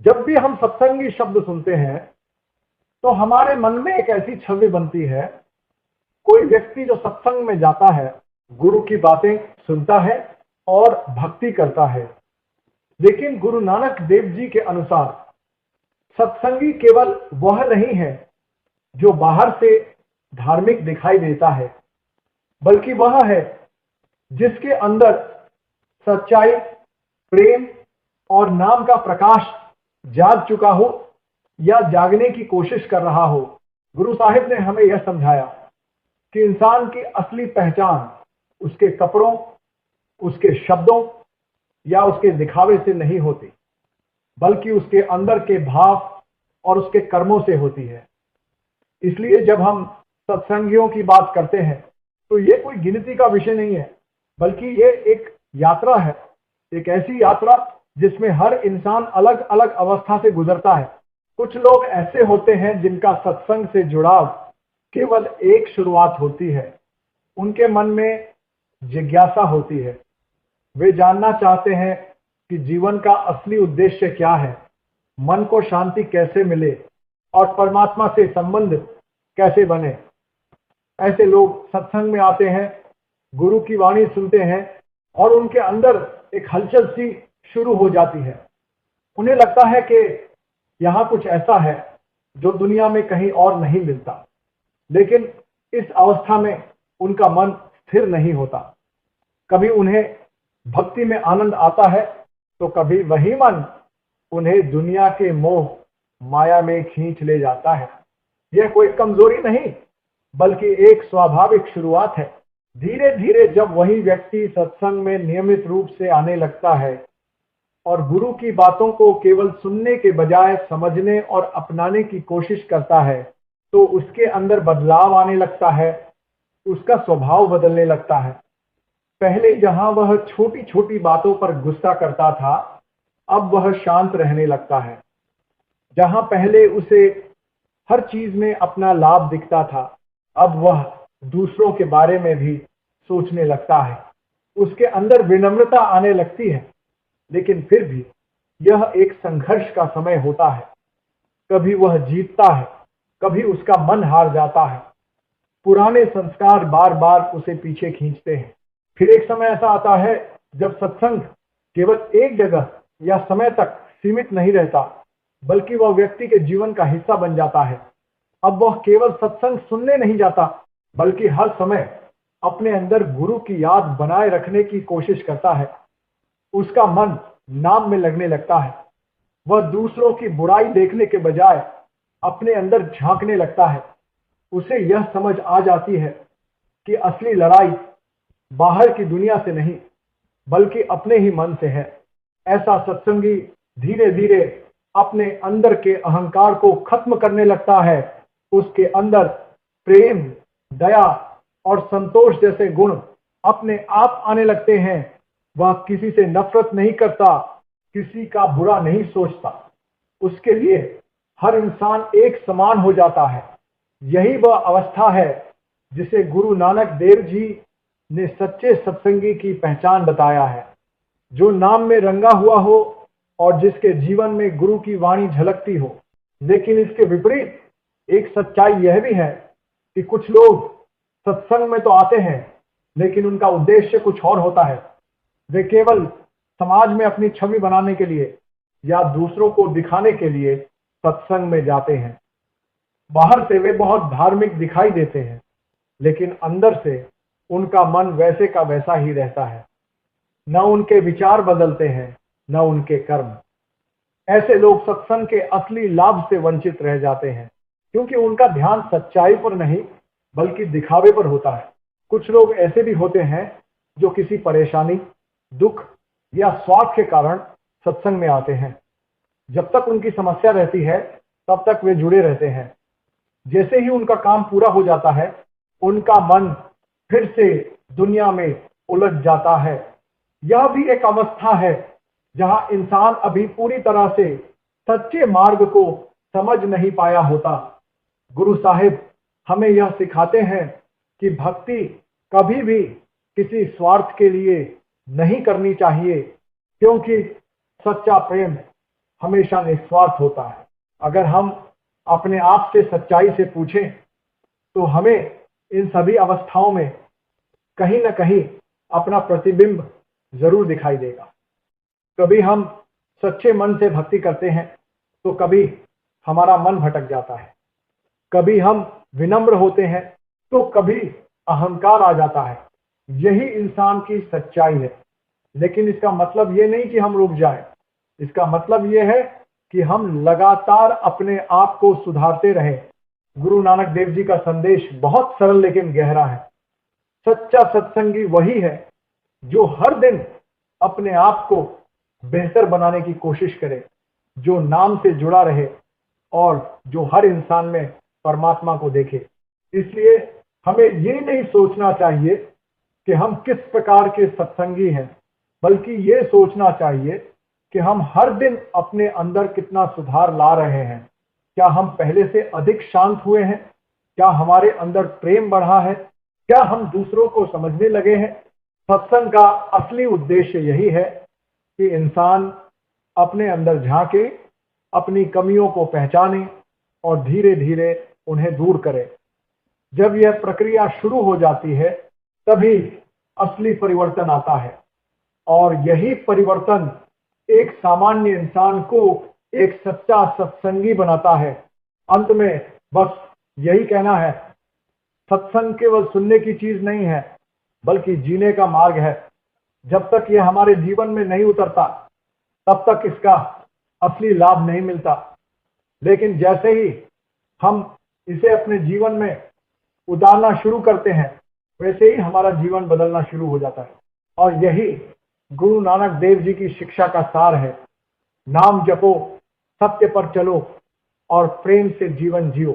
जब भी हम सत्संगी शब्द सुनते हैं तो हमारे मन में एक ऐसी छवि बनती है। कोई व्यक्ति जो सत्संग में जाता है, गुरु की बातें सुनता है और भक्ति करता है। लेकिन गुरु नानक देव जी के अनुसार सत्संगी केवल वह नहीं है जो बाहर से धार्मिक दिखाई देता है, बल्कि वह है जिसके अंदर सच्चाई, प्रेम और नाम का प्रकाश जाग चुका हो या जागने की कोशिश कर रहा हो। गुरु साहिब ने हमें यह समझाया कि इंसान की असली पहचान उसके कपड़ों, उसके शब्दों या उसके दिखावे से नहीं होती, बल्कि उसके अंदर के भाव और उसके कर्मों से होती है। इसलिए जब हम सत्संगियों की बात करते हैं तो ये कोई गिनती का विषय नहीं है, बल्कि ये एक यात्रा है, एक ऐसी यात्रा जिसमें हर इंसान अलग अलग अवस्था से गुजरता है। कुछ लोग ऐसे होते हैं जिनका सत्संग से जुड़ाव केवल एक शुरुआत होती है। उनके मन में जिज्ञासा होती है, वे जानना चाहते हैं कि जीवन का असली उद्देश्य क्या है, मन को शांति कैसे मिले और परमात्मा से संबंध कैसे बने। ऐसे लोग सत्संग में आते हैं, गुरु की वाणी सुनते हैं और उनके अंदर एक हलचल सी शुरू हो जाती है। उन्हें लगता है कि यहाँ कुछ ऐसा है जो दुनिया में कहीं और नहीं मिलता। लेकिन इस अवस्था में उनका मन स्थिर नहीं होता। कभी उन्हें भक्ति में आनंद आता है तो कभी वही मन उन्हें दुनिया के मोह माया में खींच ले जाता है। यह कोई कमजोरी नहीं, बल्कि एक स्वाभाविक शुरुआत है। धीरे धीरे जब वही व्यक्ति सत्संग में नियमित रूप से आने लगता है और गुरु की बातों को केवल सुनने के बजाय समझने और अपनाने की कोशिश करता है, तो उसके अंदर बदलाव आने लगता है, उसका स्वभाव बदलने लगता है। पहले जहां वह छोटी छोटी बातों पर गुस्सा करता था, अब वह शांत रहने लगता है। जहां पहले उसे हर चीज में अपना लाभ दिखता था, अब वह दूसरों के बारे में भी सोचने लगता है। उसके अंदर विनम्रता आने लगती है। लेकिन फिर भी यह एक संघर्ष का समय होता है। कभी वह जीतता है, कभी उसका मन हार जाता है। पुराने संस्कार बार बार उसे पीछे खींचते हैं। फिर एक समय ऐसा आता है जब सत्संग केवल एक जगह या समय तक सीमित नहीं रहता, बल्कि वह व्यक्ति के जीवन का हिस्सा बन जाता है। अब वह केवल सत्संग सुनने नहीं जाता, बल्कि हर समय अपने अंदर गुरु की याद बनाए रखने की कोशिश करता है। उसका मन नाम में लगने लगता है। वह दूसरों की बुराई देखने के बजाय अपने अंदर झांकने लगता है। उसे यह समझ आ जाती है कि असली लड़ाई बाहर की दुनिया से नहीं, बल्कि अपने ही मन से है। ऐसा सत्संगी धीरे धीरे अपने अंदर के अहंकार को खत्म करने लगता है। उसके अंदर प्रेम, दया और संतोष जैसे गुण अपने आप आने लगते हैं। वह किसी से नफरत नहीं करता, किसी का बुरा नहीं सोचता। उसके लिए हर इंसान एक समान हो जाता है। यही वह अवस्था है जिसे गुरु नानक देव जी ने सच्चे सत्संगी की पहचान बताया है, जो नाम में रंगा हुआ हो और जिसके जीवन में गुरु की वाणी झलकती हो। लेकिन इसके विपरीत एक सच्चाई यह भी है कि कुछ लोग सत्संग में तो आते हैं, लेकिन उनका उद्देश्य कुछ और होता है। वे केवल समाज में अपनी छवि बनाने के लिए या दूसरों को दिखाने के लिए सत्संग में जाते हैं। बाहर से वे बहुत धार्मिक दिखाई देते हैं, लेकिन अंदर से उनका मन वैसे का वैसा ही रहता है। न उनके विचार बदलते हैं, न उनके कर्म। ऐसे लोग सत्संग के असली लाभ से वंचित रह जाते हैं, क्योंकि उनका ध्यान सच्चाई पर नहीं, बल्कि दिखावे पर होता है। कुछ लोग ऐसे भी होते हैं जो किसी परेशानी, दुख या स्वार्थ के कारण सत्संग में आते हैं। जब तक उनकी समस्या रहती है, तब तक वे जुड़े रहते हैं। जैसे ही उनका काम पूरा हो जाता है, उनका मन फिर से दुनिया में उलझ जाता है। यह भी एक अवस्था है जहां इंसान अभी पूरी तरह से सच्चे मार्ग को समझ नहीं पाया होता। गुरु साहिब हमें यह सिखाते हैं कि भक्ति कभी भी किसी स्वार्थ के लिए नहीं करनी चाहिए, क्योंकि सच्चा प्रेम हमेशा निस्वार्थ होता है। अगर हम अपने आप से सच्चाई से पूछें तो हमें इन सभी अवस्थाओं में कहीं ना कहीं अपना प्रतिबिंब जरूर दिखाई देगा। कभी हम सच्चे मन से भक्ति करते हैं तो कभी हमारा मन भटक जाता है। कभी हम विनम्र होते हैं तो कभी अहंकार आ जाता है। यही इंसान की सच्चाई है। लेकिन इसका मतलब ये नहीं कि हम रुक जाएं। इसका मतलब ये है कि हम लगातार अपने आप को सुधारते रहें। गुरु नानक देव जी का संदेश बहुत सरल लेकिन गहरा है। सच्चा सत्संगी वही है जो हर दिन अपने आप को बेहतर बनाने की कोशिश करे, जो नाम से जुड़ा रहे और जो हर इंसान में परमात्मा को देखे। इसलिए हमें ये नहीं सोचना चाहिए कि हम किस प्रकार के सत्संगी हैं, बल्कि ये सोचना चाहिए कि हम हर दिन अपने अंदर कितना सुधार ला रहे हैं। क्या हम पहले से अधिक शांत हुए हैं? क्या हमारे अंदर प्रेम बढ़ा है? क्या हम दूसरों को समझने लगे हैं? सत्संग का असली उद्देश्य यही है कि इंसान अपने अंदर झांके, अपनी कमियों को पहचाने और धीरे धीरे उन्हें दूर करे। जब यह प्रक्रिया शुरू हो जाती है तभी असली परिवर्तन आता है और यही परिवर्तन एक सामान्य इंसान को एक सच्चा सत्संगी बनाता है। अंत में बस यही कहना है, सत्संग केवल सुनने की चीज नहीं है बल्कि जीने का मार्ग है। जब तक यह हमारे जीवन में नहीं उतरता तब तक इसका असली लाभ नहीं मिलता। लेकिन जैसे ही हम इसे अपने जीवन में उतारना शुरू करते हैं वैसे ही हमारा जीवन बदलना शुरू हो जाता है। और यही गुरु नानक देव जी की शिक्षा का सार है। नाम जपो, सत्य पर चलो और प्रेम से जीवन जियो।